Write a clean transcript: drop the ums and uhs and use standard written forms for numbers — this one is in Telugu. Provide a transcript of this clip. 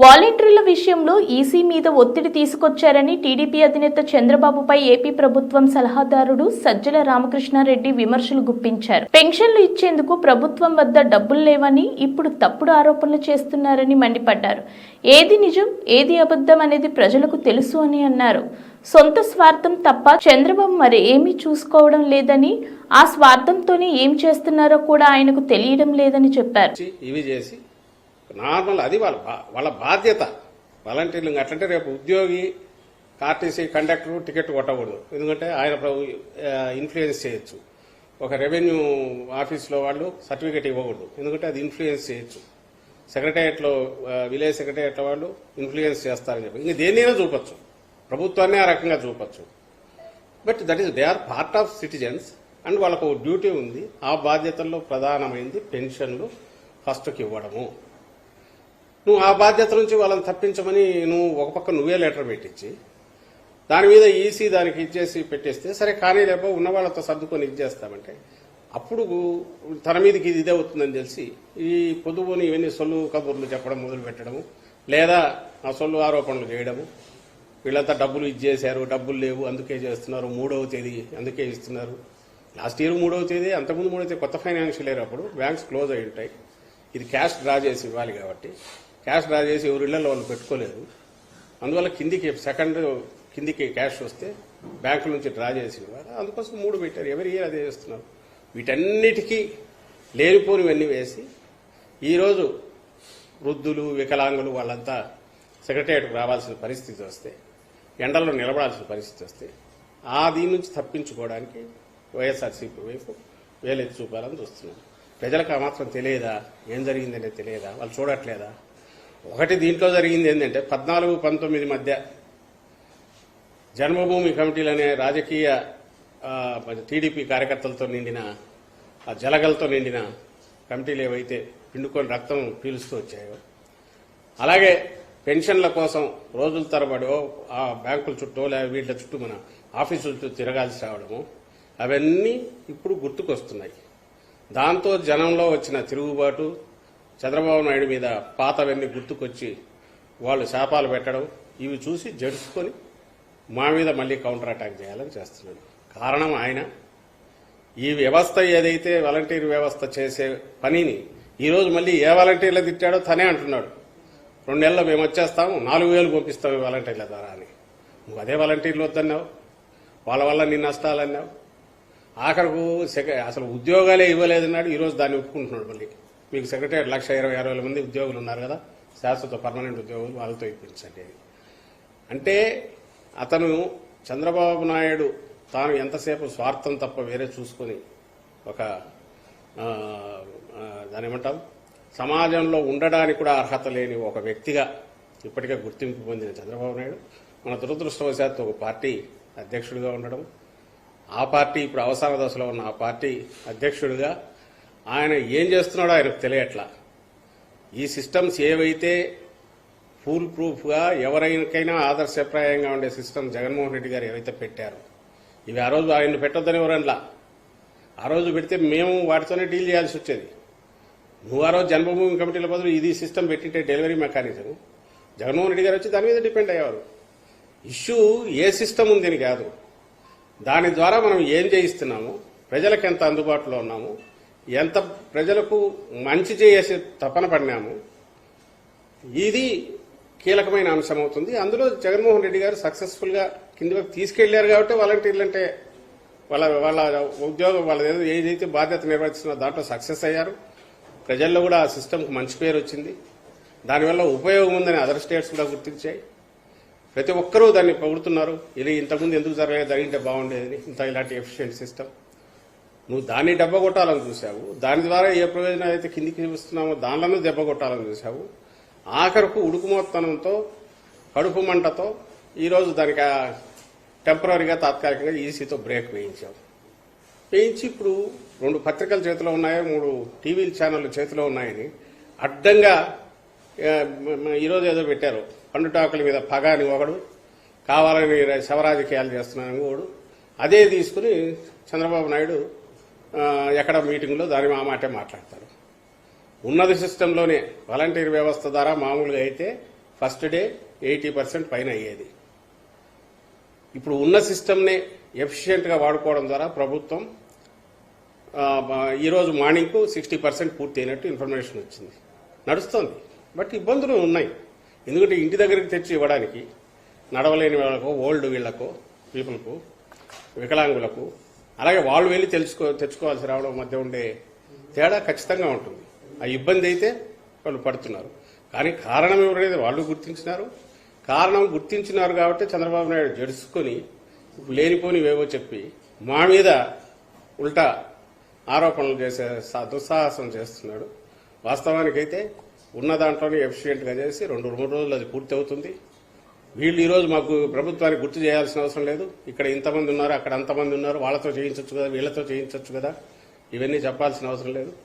వాలంటీర్ల విషయంలో ఈసీ మీద ఒత్తిడి తీసుకొచ్చారని టీడీపీ అధినేత చంద్రబాబుపై ఏపీ ప్రభుత్వం సలహాదారుడు సజ్జల రామకృష్ణారెడ్డి విమర్శలు గుప్పించారు. పెన్షన్లు ఇచ్చేందుకు ప్రభుత్వం వద్ద డబ్బులు లేవని, ఇప్పుడు తప్పుడు ఆరోపణలు చేస్తున్నారని మండిపడ్డారు. ఏది నిజం, ఏది అబద్ధం అనేది ప్రజలకు తెలుసు అని అన్నారు. సొంత స్వార్థం తప్ప చంద్రబాబు మరి ఏమీ చూసుకోవడం లేదని, ఆ స్వార్థంతోనే ఏం చేస్తున్నారో కూడా ఆయనకు తెలియడం లేదని చెప్పారు. నార్మల్ అది వాళ్ళ బాధ్యత. వాలంటీర్లు అట్లంటే రేపు ఉద్యోగి ఆర్టీసీ కండక్టర్ టికెట్ కొట్టకూడదు, ఎందుకంటే ఆయన ఇన్ఫ్లుయెన్స్ చేయొచ్చు. ఒక రెవెన్యూ ఆఫీస్లో వాళ్ళు సర్టిఫికేట్ ఇవ్వకూడదు, ఎందుకంటే అది ఇన్ఫ్లుయెన్స్ చేయొచ్చు. సెక్రటేరియట్లో విలేజ్ సెక్రటేరియట్లో వాళ్ళు ఇన్ఫ్లుయెన్స్ చేస్తారని చెప్పి ఇంక దేన్నైనా చూపొచ్చు, ప్రభుత్వాన్ని ఆ రకంగా చూపొచ్చు. But that is their part of citizens and వాళ్ళకు డ్యూటీ ఉంది. ఆ బాధ్యతల్లో ప్రధానమైంది పెన్షన్లు ఫస్ట్కి ఇవ్వడము. నువ్వు ఆ బాధ్యత నుంచి వాళ్ళని తప్పించమని నువ్వు ఒక పక్క నువ్వే లెటర్ పెట్టించి దాని మీద ఈసీ దానికి ఇచ్చేసి పెట్టేస్తే సరే, కానీ లేపో ఉన్న వాళ్ళతో సర్దుకొని ఇచ్చేస్తామంటే అప్పుడు తన మీదకి ఇది ఇదే అవుతుందని తెలిసి ఈ పొదుపుని ఇవన్నీ సొల్లు కబుర్లు చెప్పడం మొదలు పెట్టడము, లేదా ఆ సొల్లు ఆరోపణలు చేయడము. వీళ్ళంతా డబ్బులు ఇచ్చేశారు, డబ్బులు లేవు అందుకే చేస్తున్నారు, 3వ తేదీ అందుకే ఇస్తున్నారు. లాస్ట్ ఇయర్ 3వ తేదీ, అంతకుముందు 3వ తేదీ కొత్త ఫైనాన్షియల్ ఇయర్ అప్పుడు బ్యాంక్స్ క్లోజ్ అయి ఉంటాయి. ఇది క్యాష్ డ్రా చేసి ఇవ్వాలి కాబట్టి క్యాష్ డ్రా చేసి ఎవరి ఇళ్లలో వాళ్ళు పెట్టుకోలేదు. అందువల్ల కిందికి క్యాష్ వస్తే బ్యాంకుల నుంచి డ్రా చేసి ఇవ్వాలి. అందుకోసం 3 పెట్టారు. ఎవరి ఇయర్ అదే చేస్తున్నారు. వీటన్నిటికీ లేనిపోనివన్నీ వేసి ఈరోజు వృద్ధులు, వికలాంగులు వాళ్ళంతా సెక్రటేరియట్కు రావాల్సిన పరిస్థితి వస్తే, ఎండల్లో నిలబడాల్సిన పరిస్థితి వస్తే దీని నుంచి తప్పించుకోవడానికి వైఎస్ఆర్సీపీ వైపు వేలెత్తి చూపాలని చూస్తున్నారు. ప్రజలకు ఆ మాత్రం తెలియదా? ఏం జరిగిందనేది తెలియదా? వాళ్ళు చూడట్లేదా? ఒకటి దీంట్లో జరిగింది ఏంటంటే 14-19 మధ్య జన్మభూమి కమిటీలు అనే రాజకీయ టీడీపీ కార్యకర్తలతో నిండిన ఆ జలగలతో నిండిన కమిటీలు ఏవైతే పిండుకొని రక్తం పీలుస్తూ వచ్చాయో, అలాగే పెన్షన్ల కోసం రోజుల తరబడో ఆ బ్యాంకుల చుట్టూ లేదా వీళ్ళ చుట్టూ మన ఆఫీసుల చుట్టూ తిరగాల్సి రావడము, అవన్నీ ఇప్పుడు గుర్తుకొస్తున్నాయి. దాంతో జనంలో వచ్చిన తిరుగుబాటు, చంద్రబాబు నాయుడు మీద పాతవన్నీ గుర్తుకొచ్చి వాళ్ళు శాపాలు పెట్టడం, ఇవి చూసి జడుచుకొని మా మీద మళ్లీ కౌంటర్ అటాక్ చేయాలని చేస్తున్నాడు. కారణం ఆయన ఈ వ్యవస్థ ఏదైతే వాలంటీర్ వ్యవస్థ చేసే పనిని ఈరోజు మళ్లీ ఏ వాలంటీర్లు తిట్టాడో తనే అంటున్నాడు. 2 నెలల్లో మేము వచ్చేస్తాము, 4,000 పంపిస్తాం ఈ వాలంటీర్ల ద్వారా అని. నువ్వు అదే వాలంటీర్లు వద్దన్నావు, వాళ్ళ వల్ల నీ నష్టాలన్నావు. ఆఖరకు అసలు ఉద్యోగాలే ఇవ్వలేదన్నాడు. ఈరోజు దాన్ని ఒప్పుకుంటున్నాడు. మళ్ళీ మీకు సెక్రటరీ 1,20,000 మంది ఉద్యోగులు ఉన్నారు కదా, శాశ్వత పర్మనెంట్ ఉద్యోగులు, వాళ్ళతో ఇప్పించండి. అంటే అతను చంద్రబాబు నాయుడు తాను ఎంతసేపు స్వార్థం తప్ప వేరే చూసుకొని ఒక దాని ఏమంటాం సమాజంలో ఉండడానికి కూడా అర్హత లేని ఒక వ్యక్తిగా ఇప్పటికే గుర్తింపు పొందిన చంద్రబాబు నాయుడు మన దురదృష్టవశాత్తు ఒక పార్టీ అధ్యక్షుడిగా ఉండడం, ఆ పార్టీ ఇప్పుడు అవసాన దశలో ఉన్న ఆ పార్టీ అధ్యక్షుడిగా ఆయన ఏం చేస్తున్నాడో ఆయనకు తెలియట్లా. ఈ సిస్టమ్స్ ఏవైతే ఫుల్ ప్రూఫ్గా ఎవరికైనా ఆదర్శప్రాయంగా ఉండే సిస్టమ్ జగన్మోహన్ రెడ్డి గారు ఏవైతే పెట్టారో, ఇవి ఆ రోజు ఆయన పెట్టొద్దని ఎవరన్నా, ఆ రోజు పెడితే మేము వాటితోనే డీల్ చేయాల్సి వచ్చేది. నువ్వు ఆ రోజు జన్మభూమి కమిటీల బదులు ఇది సిస్టమ్ పెట్టింటే డెలివరీ మెకానిజం, జగన్మోహన్ రెడ్డి గారు వచ్చి దాని మీద డిపెండ్ అయ్యేవారు. ఇష్యూ ఏ సిస్టమ్ ఉందని కాదు, దాని ద్వారా మనం ఏం చేయిస్తున్నాము, ప్రజలకు ఎంత అందుబాటులో ఉన్నాము, ఎంత ప్రజలకు మంచి చేసే తపన పడినాము, ఇది కీలకమైన అంశం అవుతుంది. అందులో జగన్మోహన్ రెడ్డి గారు సక్సెస్ఫుల్ గా కిందకి తీసుకెళ్లారు కాబట్టి వాలంటీర్లు అంటే వాళ్ళ ఉద్యోగం వాళ్ళ ఏదైతే బాధ్యత నిర్వహిస్తున్న దాంట్లో సక్సెస్ అయ్యారు. ప్రజల్లో కూడా ఆ సిస్టమ్కి మంచి పేరు వచ్చింది. దానివల్ల ఉపయోగం ఉందని అదర్ స్టేట్స్ కూడా గుర్తించాయి. ప్రతి ఒక్కరూ దాన్ని పొగుడుతున్నారు. ఇది ఇంతకుముందు ఎందుకు జరిగింటే బాగుండేది ఇలాంటి ఎఫిషియెంట్ సిస్టమ్. నువ్వు దాన్ని దెబ్బ కొట్టాలని చూసావు, దాని ద్వారా ఏ ప్రయోజనం అయితే కిందికి ఇస్తున్నామో దానిలోనూ దెబ్బ కొట్టాలని చూసావు. ఆఖరుకు ఉడుకుమోత్తనంతో కడుపు మంటతో ఈరోజు దానికి టెంపరీగా తాత్కాలికంగా ఈసీతో బ్రేక్ వేయించి ఇప్పుడు 2 పత్రికల చేతిలో ఉన్నాయో 3 టీవీ ఛానళ్ల చేతిలో ఉన్నాయని అడ్డంగా ఈరోజు ఏదో పెట్టారు. పండుటాకుల మీద పగ అని ఒకడు, కావాలని శవరాజకీయాలు చేస్తున్నాను ఇంకోడు. అదే తీసుకుని చంద్రబాబు నాయుడు ఎక్కడ మీటింగ్లో దాని ఆ మాటే మాట్లాడతారు. ఉన్నత సిస్టంలోనే వాలంటీర్ వ్యవస్థ ద్వారా మామూలుగా అయితే ఫస్ట్ డే 80% పైన అయ్యేది. ఇప్పుడు ఉన్న సిస్టమ్నే ఎఫిషియెంట్గా వాడుకోవడం ద్వారా ప్రభుత్వం ఈరోజు మార్నింగ్కు 60% పూర్తి అయినట్టు ఇన్ఫర్మేషన్ వచ్చింది. నడుస్తోంది, బట్ ఇబ్బందులు ఉన్నాయి. ఎందుకంటే ఇంటి దగ్గరికి తెచ్చి ఇవ్వడానికి నడవలేని వాళ్ళకు, ఓల్డ్ వీళ్లకు, పీపుల్కు, వికలాంగులకు, అలాగే వాళ్ళు వెళ్ళి తెచ్చుకోవాల్సి రావడం మధ్య ఉండే తేడా ఖచ్చితంగా ఉంటుంది. ఆ ఇబ్బంది అయితే వాళ్ళు పడుతున్నారు. కానీ కారణం ఎవరైతే వాళ్ళు గుర్తించినారు. కారణం గుర్తించినారు కాబట్టి చంద్రబాబు నాయుడు జడుచుకొని లేనిపోనివేవో చెప్పి మా మీద ఉల్టా ఆరోపణలు చేసే దుస్సాహసం చేస్తున్నాడు. వాస్తవానికైతే ఉన్న దాంట్లోనే ఎఫిషియెంట్గా చేసి 2-3 రోజులు అది పూర్తి అవుతుంది. వీళ్ళు ఈరోజు మాకు ప్రభుత్వానికి గుర్తు చేయాల్సిన అవసరం లేదు. ఇక్కడ ఇంతమంది ఉన్నారు, అక్కడ అంతమంది ఉన్నారు, వాళ్ళతో చేయించవచ్చు కదా, వీళ్ళతో చేయించవచ్చు కదా, ఇవన్నీ చెప్పాల్సిన అవసరం లేదు.